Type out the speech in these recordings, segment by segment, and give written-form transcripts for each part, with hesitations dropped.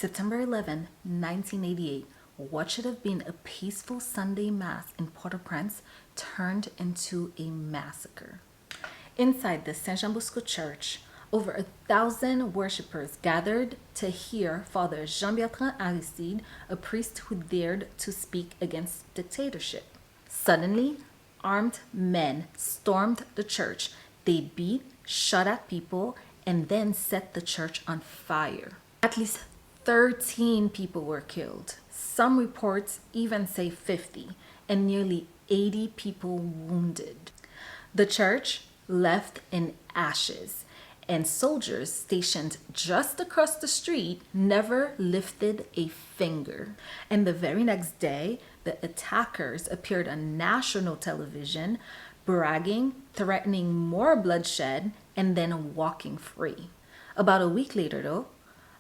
September 11, 1988, what should have been a peaceful Sunday Mass in Port-au-Prince turned into a massacre. Inside the Saint Jean Bosco Church, over 1,000 worshippers gathered to hear Father Jean-Bertrand Aristide, a priest who dared to speak against dictatorship. Suddenly, armed men stormed the church. They beat, shot at people, and then set the church on fire. At least 13 people were killed. Some reports even say 50, and nearly 80 people wounded. The church left in ashes, and soldiers stationed just across the street never lifted a finger. And the very next day, the attackers appeared on national television, bragging, threatening more bloodshed, and then walking free. About a week later, though,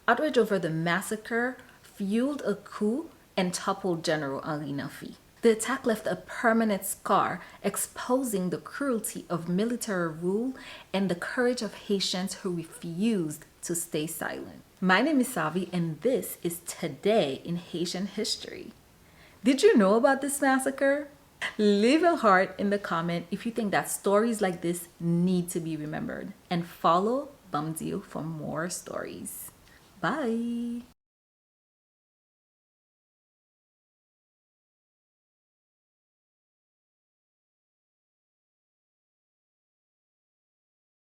outrage over the massacre fueled a coup and toppled General Henri Nafi. The attack left a permanent scar, exposing the cruelty of military rule and the courage of Haitians who refused to stay silent. My name is Savi, and this is Today in Haitian History. Did you know about this massacre? Leave a heart in the comment if you think that stories like this need to be remembered, and follow Bumdio for more stories. Bye!